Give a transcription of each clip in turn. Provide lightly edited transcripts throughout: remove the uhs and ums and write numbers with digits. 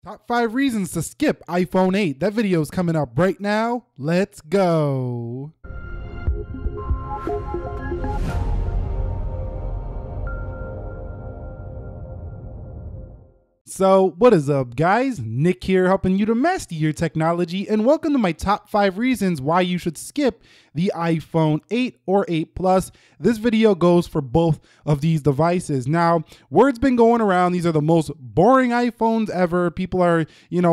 Top 5 reasons to skip iPhone 8. That video is coming up right now. Let's go. So what is up, guys? Nick here, helping you to master your technology, and welcome to my top 5 reasons why you should skip the iPhone 8 or 8 Plus. This video goes for both of these devices. Now, word's been going around, these are the most boring iPhones ever. People are,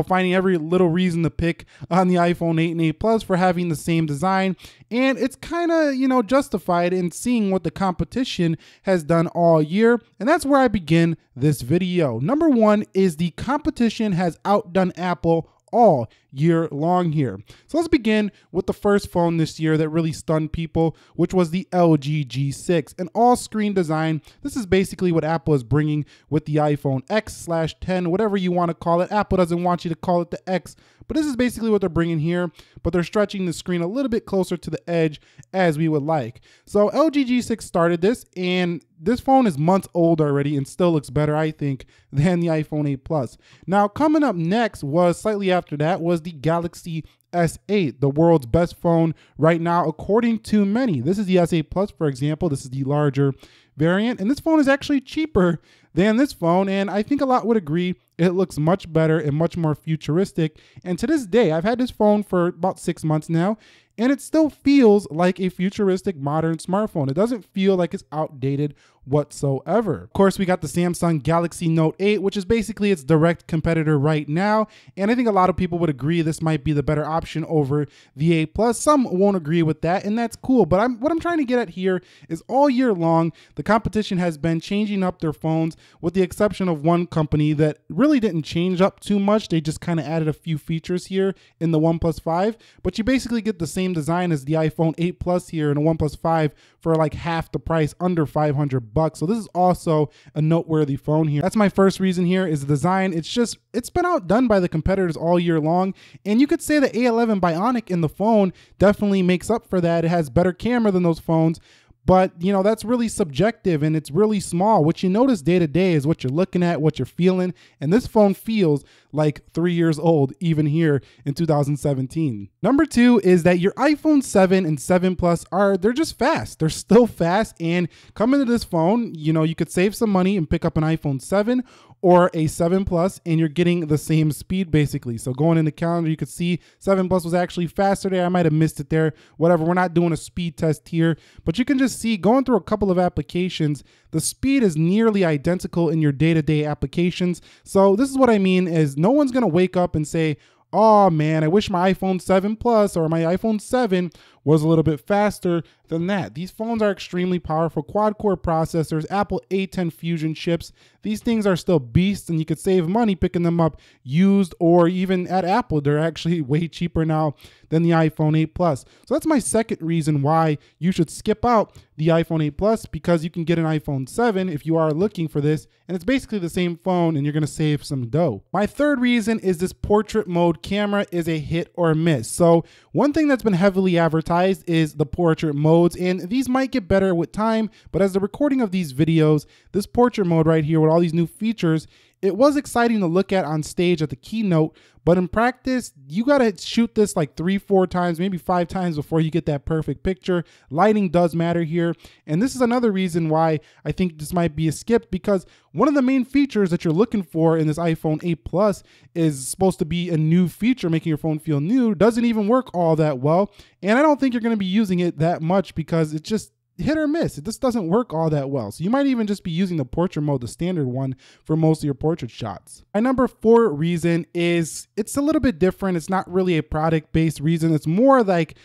finding every little reason to pick on the iPhone 8 and 8 Plus for having the same design. And it's kind of, justified in seeing what the competition has done all year. And that's where I begin this video. Number one is the competition has outdone Apple all year long here. So let's begin with the first phone this year that really stunned people, which was the LG G6, an all-screen design. This is basically what Apple is bringing with the iPhone X/10, whatever you want to call it. Apple doesn't want you to call it the X, but this is basically what they're bringing here, but they're stretching the screen a little bit closer to the edge as we would like. So LG G6 started this, and this phone is months old already and still looks better, I think, than the iPhone 8 Plus. Now, coming up next was, slightly after that, was the Galaxy S8, the world's best phone right now, according to many. This is the S8 Plus, for example. This is the larger variant, and this phone is actually cheaper than this phone, and I think a lot would agree it looks much better and much more futuristic. And to this day, I've had this phone for about 6 months now, and it still feels like a futuristic modern smartphone. It doesn't feel like it's outdated whatsoever. Of course, we got the Samsung Galaxy Note 8, which is basically its direct competitor right now. And I think a lot of people would agree this might be the better option over the 8 Plus. Some won't agree with that, and that's cool. But what I'm trying to get at here is all year long, the competition has been changing up their phones, with the exception of one company that really didn't change up too much. They just kind of added a few features here in the OnePlus 5, but you basically get the same design as the iPhone 8 Plus here in a OnePlus 5 for like half the price, under $500. So this is also a noteworthy phone here. That's my first reason here, is the design. It's been outdone by the competitors all year long. And you could say the A11 Bionic in the phone definitely makes up for that. It has better camera than those phones. But, that's really subjective, and it's really small. What you notice day to day is what you're looking at, what you're feeling. And this phone feels like 3 years old, even here in 2017. Number two is that your iPhone 7 and 7 Plus they're just fast. They're still fast. And coming to this phone, you could save some money and pick up an iPhone 7 or a 7 Plus, and you're getting the same speed basically. So going in the calendar, you could see 7 Plus was actually faster there. I might have missed it there. Whatever, we're not doing a speed test here, but you can just see, going through a couple of applications, the speed is nearly identical in your day-to-day applications. So this is what I mean, is no one's gonna wake up and say, oh man, I wish my iPhone 7 Plus or my iPhone 7 was a little bit faster than that. These phones are extremely powerful, quad-core processors, Apple A10 Fusion chips. These things are still beasts, and you could save money picking them up used, or even at Apple. They're actually way cheaper now than the iPhone 8 Plus. So that's my second reason why you should skip out the iPhone 8 Plus, because you can get an iPhone 7 if you are looking for this, and it's basically the same phone, and you're gonna save some dough. My third reason is this portrait mode camera is a hit or miss. So one thing that's been heavily advertised is the portrait modes, and these might get better with time, but as the recording of these videos, this portrait mode right here with all these new features, it was exciting to look at on stage at the keynote, but in practice, you gotta shoot this like 3-4 times, maybe 5 times before you get that perfect picture. Lighting does matter here, and this is another reason why I think this might be a skip, because one of the main features that you're looking for in this iPhone 8 Plus is supposed to be a new feature, making your phone feel new. Doesn't even work all that well, and I don't think you're gonna be using it that much, because it's just hit or miss. It just doesn't work all that well. So you might even just be using the portrait mode, the standard one, for most of your portrait shots. My number 4 reason is it's a little bit different. It's not really a product-based reason. It's more like,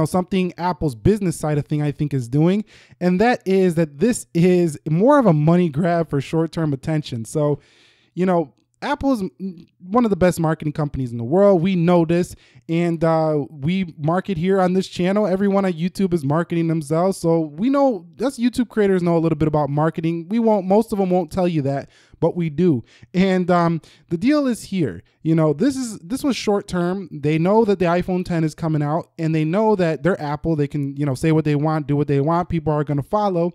something Apple's business side of thing I think is doing. And that is that this is more of a money grab for short-term attention. So, Apple is one of the best marketing companies in the world. We know this, and we market here on this channel. Everyone on YouTube is marketing themselves, so we know, us YouTube creators know a little bit about marketing. Most of them won't tell you that, but we do. And the deal is here. This was short term. They know that the iPhone 10 is coming out, and they know that they're Apple. They can say what they want, do what they want. People are going to follow.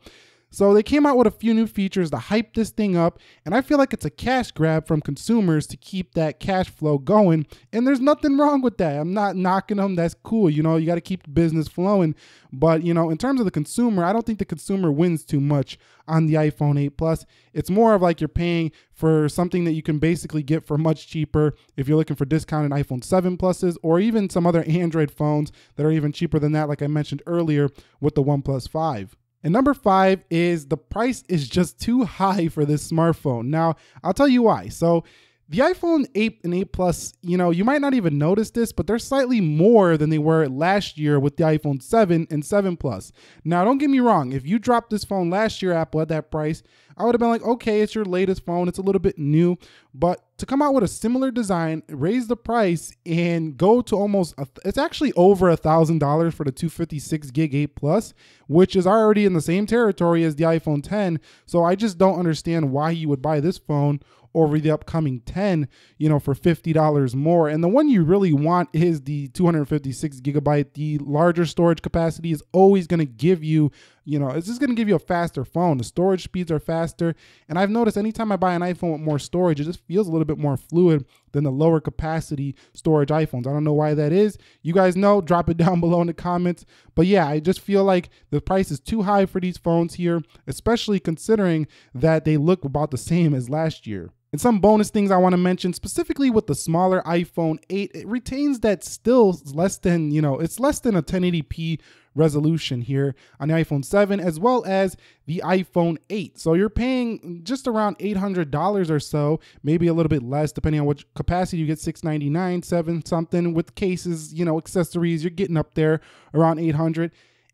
So they came out with a few new features to hype this thing up, and I feel like it's a cash grab from consumers to keep that cash flow going, and there's nothing wrong with that. I'm not knocking them. That's cool. You know, you got to keep the business flowing. But, you know, in terms of the consumer, I don't think the consumer wins too much on the iPhone 8 Plus. It's more of like you're paying for something that you can basically get for much cheaper if you're looking for discounted iPhone 7 Pluses or even some other Android phones that are even cheaper than that, like I mentioned earlier with the OnePlus 5. And number 5 is the price is just too high for this smartphone. Now, I'll tell you why. So the iPhone 8 and 8 Plus, you know, you might not even notice this, but they're slightly more than they were last year with the iPhone 7 and 7 Plus. Now, don't get me wrong. If you dropped this phone last year, Apple, at that price, I would have been like, okay, it's your latest phone. It's a little bit new. But to come out with a similar design, raise the price, and go to almost, it's actually over $1,000 for the 256 gig 8 Plus, which is already in the same territory as the iPhone 10. So I just don't understand why you would buy this phone over the upcoming 10, you know, for $50 more. And the one you really want is the 256 gigabyte. The larger storage capacity is always going to give you, you know, it's just going to give you a faster phone. The storage speeds are faster. And I've noticed anytime I buy an iPhone with more storage, it just feels a little bit more fluid than the lower capacity storage iPhones. I don't know why that is. You guys know, drop it down below in the comments. But yeah, I just feel like the price is too high for these phones here, especially considering that they look about the same as last year. And some bonus things I want to mention, specifically with the smaller iPhone 8, it retains that still less than, you know, it's less than a 1080p resolution here on the iPhone 7 as well as the iPhone 8. So you're paying just around $800 or so, maybe a little bit less depending on which capacity you get, $699, 7 something with cases, you know, accessories, you're getting up there around $800.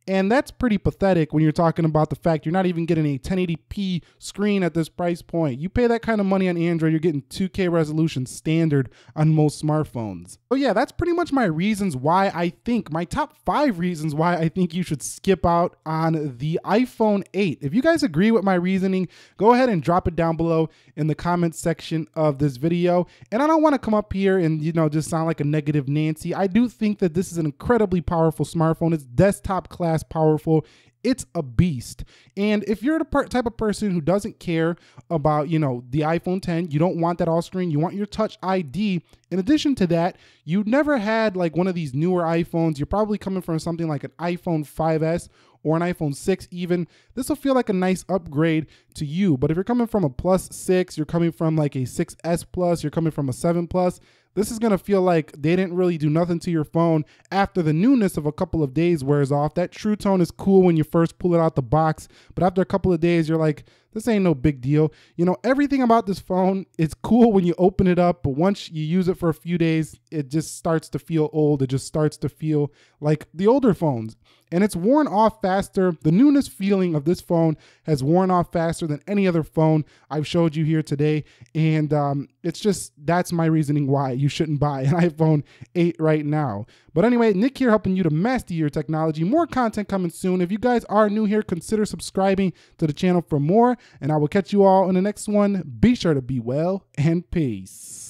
And that's pretty pathetic when you're talking about the fact you're not even getting a 1080p screen at this price point. You pay that kind of money on Android, you're getting 2K resolution standard on most smartphones. So yeah, that's pretty much my reasons why I think, my top 5 reasons why I think you should skip out on the iPhone 8. If you guys agree with my reasoning, go ahead and drop it down below in the comments section of this video. And I don't want to come up here and, you know, just sound like a negative Nancy. I do think that this is an incredibly powerful smartphone. It's desktop class powerful. It's a beast. And if you're the type of person who doesn't care about, you know, the iPhone 10, you don't want that all screen, you want your Touch ID. In addition to that, you never had like one of these newer iPhones. You're probably coming from something like an iPhone 5S or an iPhone 6 even. This will feel like a nice upgrade to you. But if you're coming from a Plus 6, you're coming from like a 6S Plus, you're coming from a 7 Plus, this is going to feel like they didn't really do nothing to your phone after the newness of a couple of days wears off. That True Tone is cool when you first pull it out the box, but after a couple of days, you're like, this ain't no big deal. You know, everything about this phone is cool when you open it up, but once you use it for a few days, it just starts to feel old. It just starts to feel like the older phones. And it's worn off faster. The newness feeling of this phone has worn off faster than any other phone I've showed you here today. And it's just, that's my reasoning why you shouldn't buy an iPhone 8 right now. But anyway, Nick here helping you to master your technology. More content coming soon. If you guys are new here, consider subscribing to the channel for more. And I will catch you all in the next one. Be sure to be well and peace.